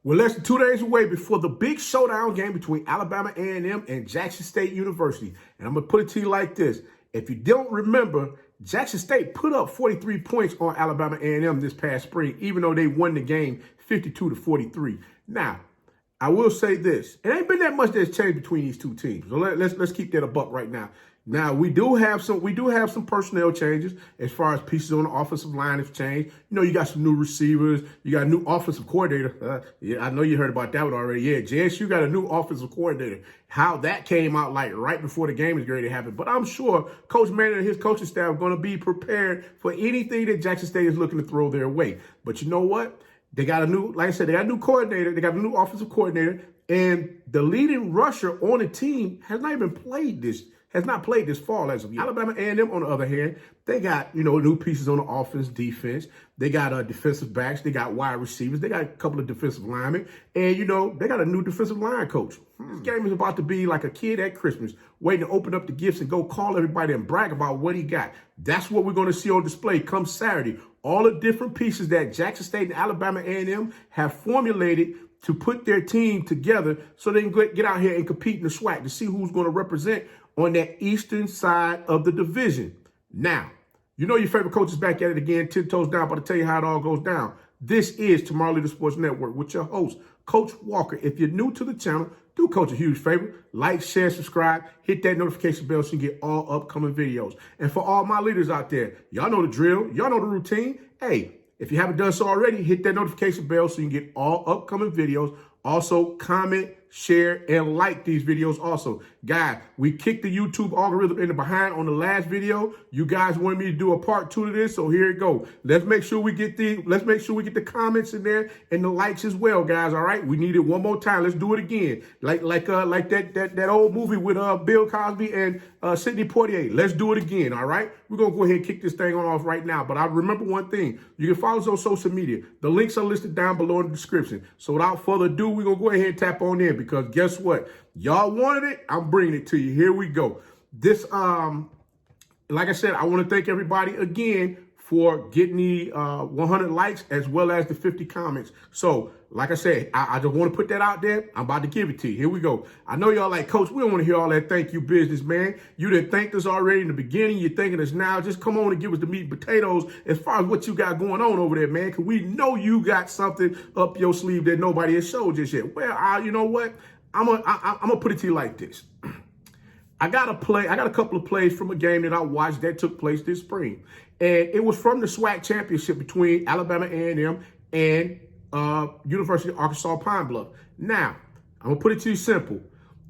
We're less than 2 days away before the big showdown game between Alabama A&M and Jackson State University. And I'm going to put it to you like this. If you don't remember, Jackson State put up 43 points on Alabama A&M this past spring, even though they won the game 52-43. Now, I will say this. It ain't been that much that's changed between these two teams. So let's keep that a buck right now. Now, we do have some personnel changes as far as pieces on the offensive line have changed. You know, you got some new receivers. You got a new offensive coordinator. Yeah, I know you heard about that one already. Yeah, JSU got a new offensive coordinator. How that came out like right before the game is ready to happen. But I'm sure Coach Maynor and his coaching staff are going to be prepared for anything that Jackson State is looking to throw their way. But you know what? They got a new, like I said, they got a new coordinator. They got a new offensive coordinator. And the leading rusher on the team has not even played this fall as of yet. Alabama A&M, on the other hand, they got, new pieces on the offense, defense. They got defensive backs. They got wide receivers. They got a couple of defensive linemen. And, they got a new defensive line coach. This game is about to be like a kid at Christmas, waiting to open up the gifts and go call everybody and brag about what he got. That's what we're going to see on display come Saturday. All the different pieces that Jackson State and Alabama A&M have formulated to put their team together so they can get out here and compete in the SWAC to see who's going to represent on that eastern side of the division. Now, your favorite coach is back at it again, 10 toes down, about to tell you how it all goes down. This is Tomorrow Leader Sports Network with your host, Coach Walker. If you're new to the channel, do Coach a huge favor. Like, share, subscribe, hit that notification bell so you get all upcoming videos. And for all my leaders out there, y'all know the drill. Y'all know the routine. Hey, if you haven't done so already, hit that notification bell so you can get all upcoming videos. Also, comment, share, and like these videos also. Guys, we kicked the YouTube algorithm in the behind on the last video. You guys wanted me to do a part 2 to this, so here it go. Let's make sure we get the comments in there and the likes as well, guys. All right, we need it one more time. Let's do it again. Like that old movie with Bill Cosby and Sidney Poitier. Let's do it again. All right, we're gonna go ahead and kick this thing on off right now. But I remember one thing: you can follow us on social media. The links are listed down below in the description. So without further ado, we're gonna go ahead and tap on in because guess what? Y'all wanted it. I'm bringing it to you. Here we go. This, like I said, I want to thank everybody again for getting the 100 likes as well as the 50 comments. So, like I said, I just want to put that out there. I'm about to give it to you. Here we go. I know y'all like, Coach, we don't want to hear all that thank you business, man. You done thanked us already in the beginning. You're thanking us now. Just come on and give us the meat and potatoes as far as what you got going on over there, man, because we know you got something up your sleeve that nobody has showed just yet. Well, you know what? I'm gonna put it to you like this. I got a couple of plays from a game that I watched that took place this spring. And it was from the SWAC championship between Alabama A&M and University of Arkansas Pine Bluff. Now, I'm gonna put it to you simple.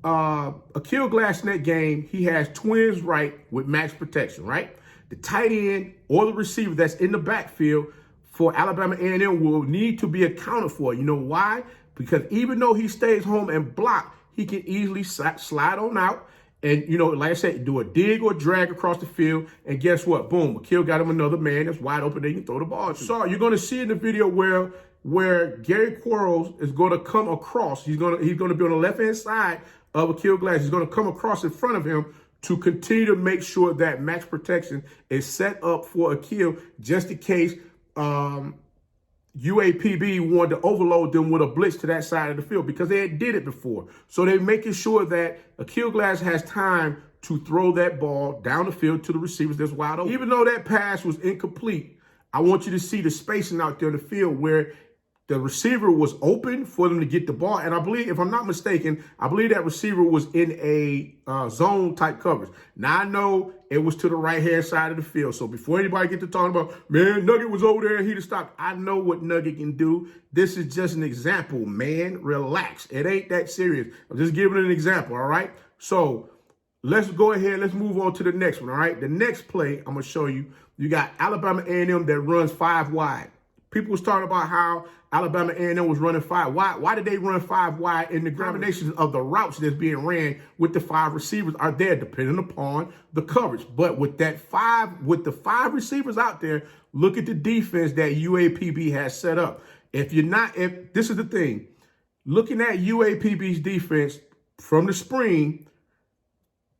Akil Glass in that game, he has twins right with max protection, right? The tight end or the receiver that's in the backfield for Alabama A&M will need to be accounted for. You know why? Because even though he stays home and block, he can easily slide on out and, like I said, do a dig or drag across the field. And guess what? Boom, Akil got him another man that's wide open that he can throw the ball to. So you're going to see in the video where Gary Quarles is going to come across. He's going to be on the left-hand side of Akil Glass. He's going to come across in front of him to continue to make sure that max protection is set up for Akil just in case UAPB wanted to overload them with a blitz to that side of the field because they had did it before. So they're making sure that Akil Glass has time to throw that ball down the field to the receivers that's wide open. Even though that pass was incomplete, I want you to see the spacing out there in the field where the receiver was open for them to get the ball. And I believe, if I'm not mistaken, that receiver was in a zone type coverage. Now, I know it was to the right-hand side of the field. So before anybody get to talking about, man, Nugget was over there and he'd have stopped. I know what Nugget can do. This is just an example, man. Relax. It ain't that serious. I'm just giving an example, all right? So let's go ahead. Let's move on to the next one, all right? The next play I'm going to show you, you got Alabama A&M that runs 5 wide. People was talking about how Alabama A&M was running 5 wide. Why did they run 5 wide? And the combinations of the routes that's being ran with the 5 receivers are there, depending upon the coverage. But with the 5 receivers out there, look at the defense that UAPB has set up. If this is the thing, looking at UAPB's defense from the spring,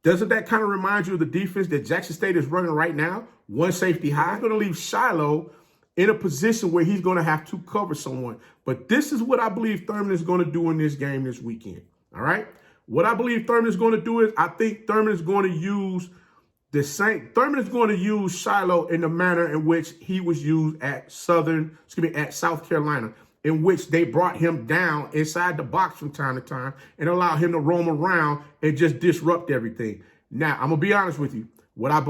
doesn't that kind of remind you of the defense that Jackson State is running right now? One safety high. I'm going to leave Shiloh in a position where he's going to have to cover someone. But this is what I believe Thurman is going to do in this game this weekend. All right. What I believe Thurman is going to do is I think Thurman is going to use Thurman is going to use Shiloh in the manner in which he was used at South Carolina, in which they brought him down inside the box from time to time and allowed him to roam around and just disrupt everything. Now, I'm going to be honest with you. What I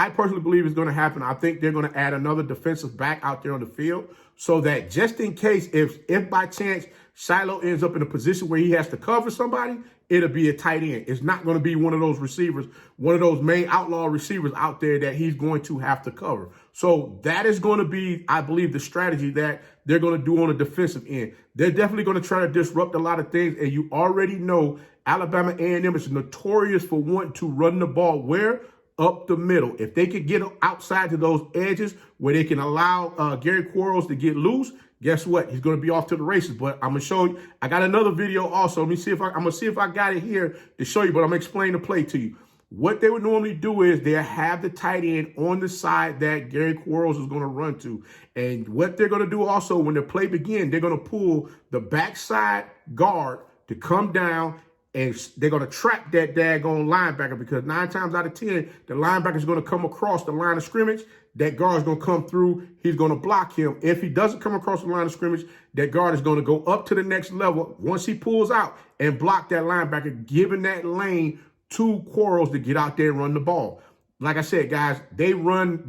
personally believe is going to happen, I think they're going to add another defensive back out there on the field so that just in case, if by chance Shiloh ends up in a position where he has to cover somebody, it'll be a tight end. It's not going to be one of those receivers, one of those main outlaw receivers out there that he's going to have to cover. So that is going to be, I believe, the strategy that they're going to do on the defensive end. They're definitely going to try to disrupt a lot of things, and you already know Alabama A&M is notorious for wanting to run the ball where? Up the middle. If they could get outside to those edges where they can allow Gary Quarles to get loose, guess what? He's going to be off to the races. But I'm going to show you. I got another video also. Let me see if I'm going to see if I got it here to show you, but I'm going to explain the play to you. What they would normally do is they have the tight end on the side that Gary Quarles is going to run to. And what they're going to do also when the play begins, they're going to pull the backside guard to come down, and they're going to trap that daggone linebacker because 9 times out of 10, the linebacker is going to come across the line of scrimmage. That guard is going to come through. He's going to block him. If he doesn't come across the line of scrimmage, that guard is going to go up to the next level once he pulls out and block that linebacker, giving that lane to Quarles to get out there and run the ball. Like I said, guys, they run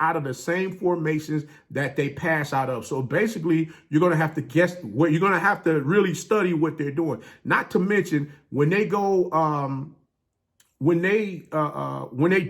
out of the same formations that they pass out of. So basically, you're going to have to guess what you're going to have to really study what they're doing. Not to mention when they go when they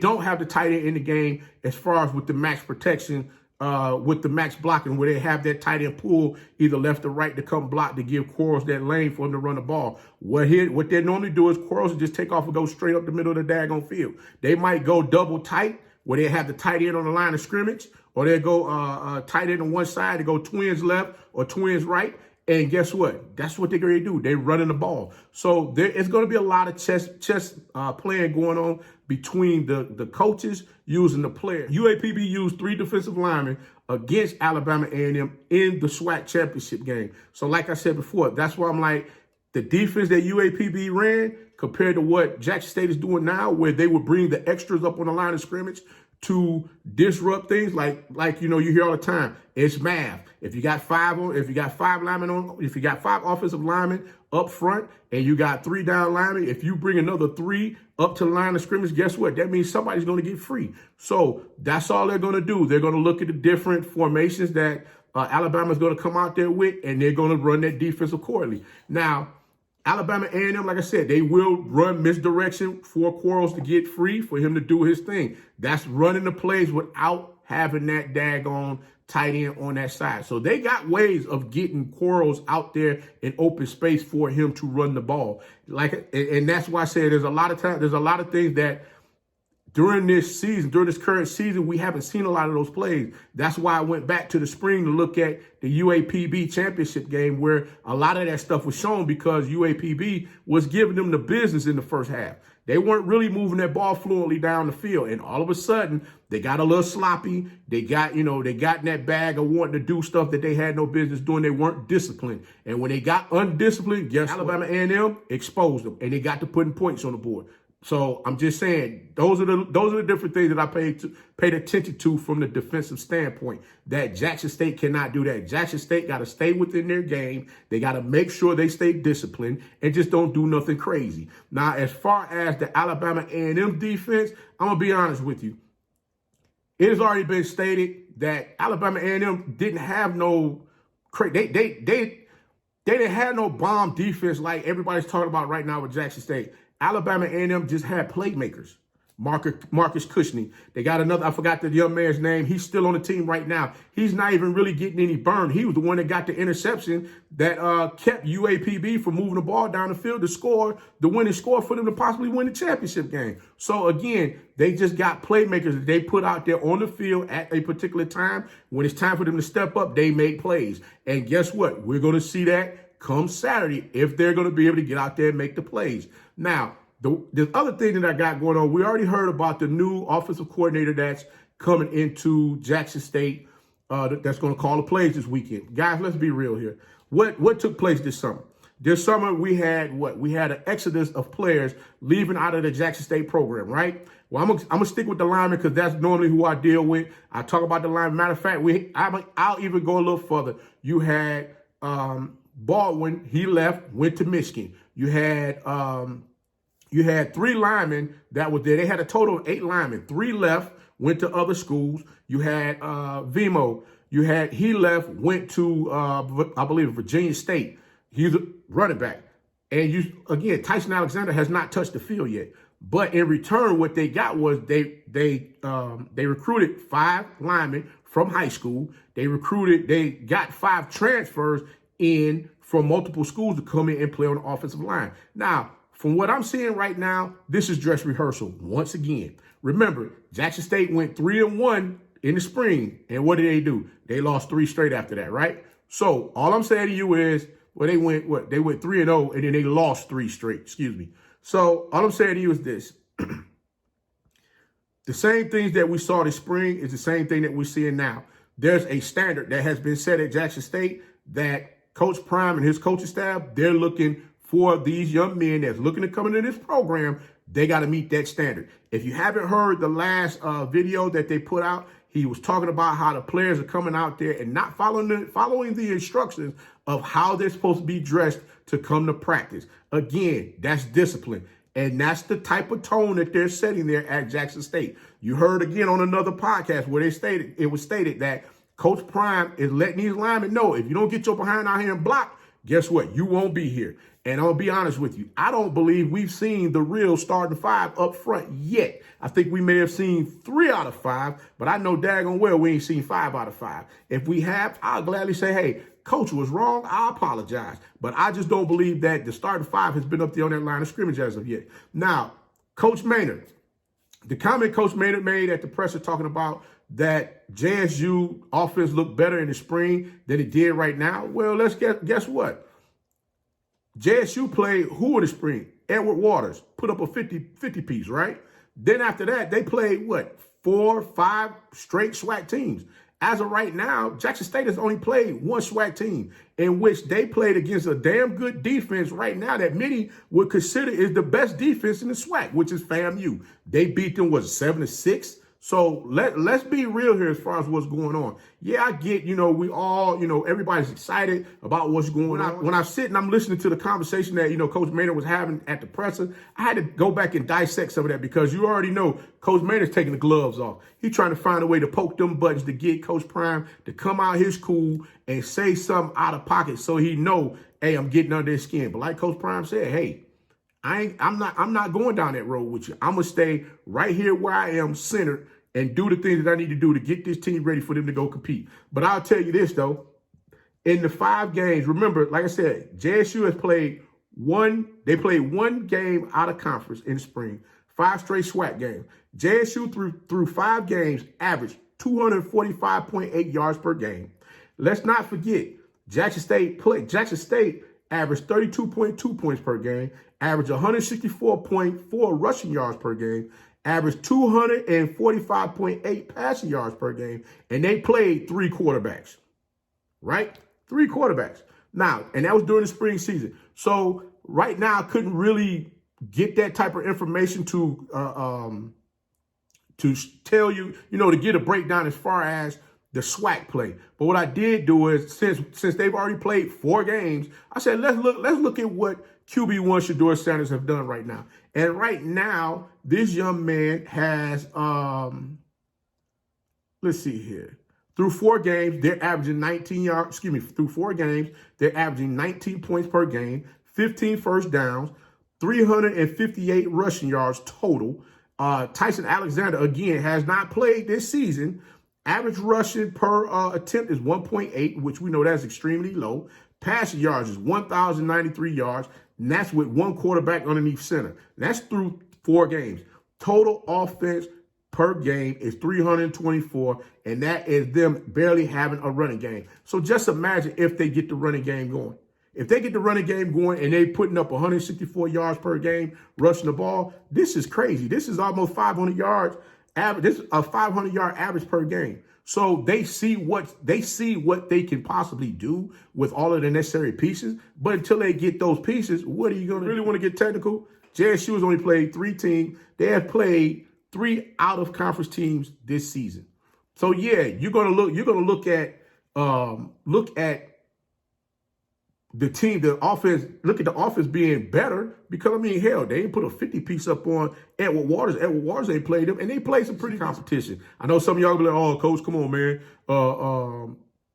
don't have the tight end in the game, as far as with the max protection, with the max blocking, where they have that tight end pull either left or right to come block to give Quarles that lane for him to run the ball. What they normally do is Quarles will just take off and go straight up the middle of the daggone field. They might go double tight, where they have the tight end on the line of scrimmage, or they go tight end on one side, they go twins left or twins right. And guess what? That's what they're going to do. They're running the ball. So it's going to be a lot of chess playing going on between the coaches using the player. UAPB used 3 defensive linemen against Alabama A&M in the SWAC championship game. So like I said before, that's why I'm like, the defense that UAPB ran compared to what Jackson State is doing now, where they would bring the extras up on the line of scrimmage to disrupt things, like you hear all the time. It's math. If you got 5 linemen if you got 5 offensive linemen up front and you got 3 down linemen, if you bring another 3 up to the line of scrimmage, guess what? That means somebody's going to get free. So that's all they're going to do. They're going to look at the different formations that Alabama's going to come out there with, and they're going to run that defense accordingly. Now, Alabama A&M, like I said, they will run misdirection for Quarles to get free, for him to do his thing. That's running the plays without having that daggone tight end on that side. So they got ways of getting Quarles out there in open space for him to run the ball. And that's why I say there's a lot of things that during this current season, we haven't seen a lot of those plays. That's why I went back to the spring to look at the UAPB championship game, where a lot of that stuff was shown because UAPB was giving them the business in the first half. They weren't really moving that ball fluently down the field. And all of a sudden, they got a little sloppy. They got in that bag of wanting to do stuff that they had no business doing. They weren't disciplined. And when they got undisciplined, guess Alabama A&M exposed them, and they got to putting points on the board. So I'm just saying, those are the different things that I paid attention to from the defensive standpoint, that Jackson State cannot do that. Jackson State got to stay within their game. They got to make sure they stay disciplined and just don't do nothing crazy. Now, as far as the Alabama A&M defense, I'm going to be honest with you. It has already been stated that Alabama A&M didn't have no they didn't have no bomb defense like everybody's talking about right now with Jackson State. Alabama A&M just had playmakers. Marcus Cushney. They got another, I forgot the young man's name. He's still on the team right now. He's not even really getting any burn. He was the one that got the interception that kept UAPB from moving the ball down the field to score the winning score for them to possibly win the championship game. So again, they just got playmakers that they put out there on the field at a particular time. When it's time for them to step up, they make plays. And guess what? We're going to see that come Saturday if they're going to be able to get out there and make the plays. Now, the other thing that I got going on, we already heard about the new offensive coordinator that's coming into Jackson State. that's going to call the plays this weekend. Guys, let's be real here. What took place this summer? This summer, we had what? We had an exodus of players leaving out of the Jackson State program, right? Well, I'm gonna stick with the linemen because that's normally who I deal with. I talk about the linemen. Matter of fact, I'll even go a little further. You had Baldwin, he left, went to Michigan. You had 3 linemen that were there. They had a total of 8 linemen. 3 left, went to other schools. You had Vimo. He left, went to I believe Virginia State. He's a running back. And Tyson Alexander has not touched the field yet. But in return, what they got was they recruited 5 linemen from high school. They got 5 transfers in from multiple schools to come in and play on the offensive line. Now, from what I'm seeing right now, this is dress rehearsal once again. Remember, Jackson State went 3-1 in the spring. And what did they do? They lost 3 straight after that, right? So all I'm saying to you is, they went 3-0 and then they lost 3 straight. Excuse me. So all I'm saying to you is this. The same things that we saw this spring is the same thing that we're seeing now. There's a standard that has been set at Jackson State that Coach Prime and his coaching staff, they're looking for these young men that's looking to come into this program. They got to meet that standard. If you haven't heard the last video that they put out, he was talking about how the players are coming out there and not following the instructions of how they're supposed to be dressed to come to practice. Again, that's discipline. And that's the type of tone that they're setting there at Jackson State. You heard again on another podcast where it was stated that Coach Prime is letting these linemen know, if you don't get your behind out here and block, guess what? You won't be here. And I'm going to be honest with you. I don't believe we've seen the real starting 5 up front yet. I think we may have seen 3 out of 5, but I know daggone well we ain't seen 5 out of 5. If we have, I'll gladly say, hey, Coach was wrong. I apologize. But I just don't believe that the starting 5 has been up there on that line of scrimmage as of yet. Now, Coach Maynor, the comment Coach Maynor made at the presser talking about that JSU offense looked better in the spring than it did right now. Well, guess what? JSU played who in the spring? Edward Waters put up a 50 piece, right? Then after that, they played 4, 5 straight SWAC teams. As of right now, Jackson State has only played 1 SWAC team in which they played against a damn good defense right now that many would consider is the best defense in the SWAC, which is FAMU. They beat them, 7-6? So let's be real here as far as what's going on. Yeah, I get, we all, everybody's excited about what's going on. When I sit and I'm listening to the conversation that, Coach Maynor was having at the presser, I had to go back and dissect some of that because you already know Coach Maynor's taking the gloves off. He's trying to find a way to poke them buttons to get Coach Prime to come out his cool and say something out of pocket so he know, hey, I'm getting under his skin. But like Coach Prime said, hey, I'm not going down that road with you. I'm gonna stay right here where I am, centered, and do the things that I need to do to get this team ready for them to go compete. But I'll tell you this though, in the 5 games, remember, like I said, JSU has played they played 1 game out of conference in the spring, 5 straight SWAC games. JSU through 5 games averaged 245.8 yards per game. Let's not forget, Jackson State averaged 32.2 points per game, averaged 164.4 rushing yards per game, averaged 245.8 passing yards per game, and they played 3 quarterbacks, right? 3 quarterbacks. Now, and that was during the spring season. So right now, I couldn't really get that type of information to tell you, to get a breakdown as far as the SWAC play. But what I did do is, since they've already played 4 games, I said, let's look at what QB1 Shedeur Sanders have done right now. And right now, this young man has, let's see here. Through 4 games, they're averaging 19 yards, through 4 games, they're averaging 19 points per game, 15 first downs, 358 rushing yards total. Tyson Alexander, again, has not played this season. Average rushing per attempt is 1.8, which we know that's extremely low. Passing yards is 1,093 yards, and that's with 1 quarterback underneath center. That's through 4 games. Total offense per game is 324, and that is them barely having a running game. So just imagine if they get the running game going. If they get the running game going and they putting up 164 yards per game rushing the ball, this is crazy. This is almost 500 yards average. This is a 500-yard average per game. So they see what they can possibly do with all of the necessary pieces. But until they get those pieces, what are you going to really want to get technical? JSU has only played 3 teams. They have played 3 out of conference teams this season. So yeah, you're gonna look at the team, the offense, look at the offense being better because, I mean, hell, they ain't put a 50 piece up on Edward Waters. Edward Waters ain't played them, and they played some pretty competition. I know some of y'all be like, oh, Coach, come on, man.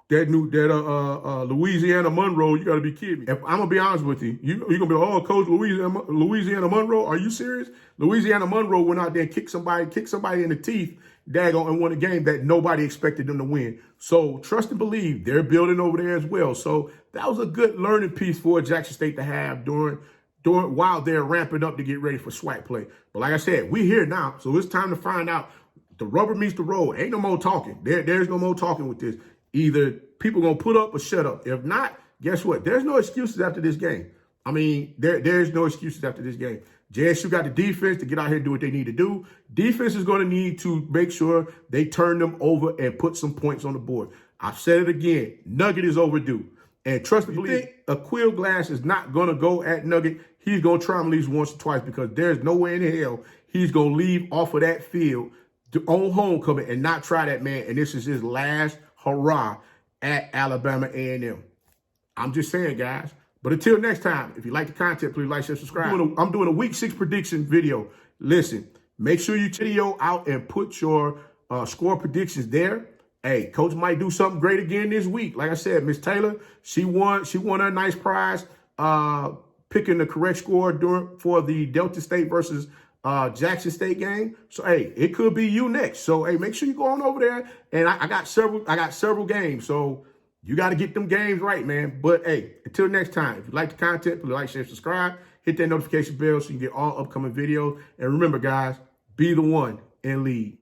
Louisiana Monroe, you got to be kidding me. If I'm going to be honest with you, you're going to be like, oh, Coach, Louisiana Monroe, are you serious? Louisiana Monroe went out there and kicked somebody in the teeth, daggone, and won a game that nobody expected them to win. So trust and believe, they're building over there as well. So that was a good learning piece for Jackson State to have during while they're ramping up to get ready for SWAC play. But like I said, we're here now, so it's time to find out. The rubber meets the road. Ain't no more talking. There's no more talking with this. Either people gonna put up or shut up. If not, guess what? There's no excuses after this game. I mean, there's no excuses after this game. JSU got the defense to get out here and do what they need to do. Defense is going to need to make sure they turn them over and put some points on the board. I've said it again. Nugget is overdue. And trust me, believe Aqeel Glass is not going to go at Nugget. He's going to try him at least once or twice because there's no way in hell he's going to leave off of that field on homecoming and not try that man. And this is his last hurrah at Alabama A&M. I'm just saying, guys. But until next time, if you like the content, please like, share, subscribe. I'm doing a Week 6 prediction video. Listen, make sure you check the video out and put your score predictions there. Hey, Coach might do something great again this week. Like I said, Miss Taylor, she won a nice prize picking the correct score for the Delta State versus Jackson State game. So hey, it could be you next. So hey, make sure you go on over there. And I got several games. So you got to get them games right, man. But hey, until next time, if you like the content, please like, share, subscribe. Hit that notification bell so you can get all upcoming videos. And remember, guys, be the one and lead.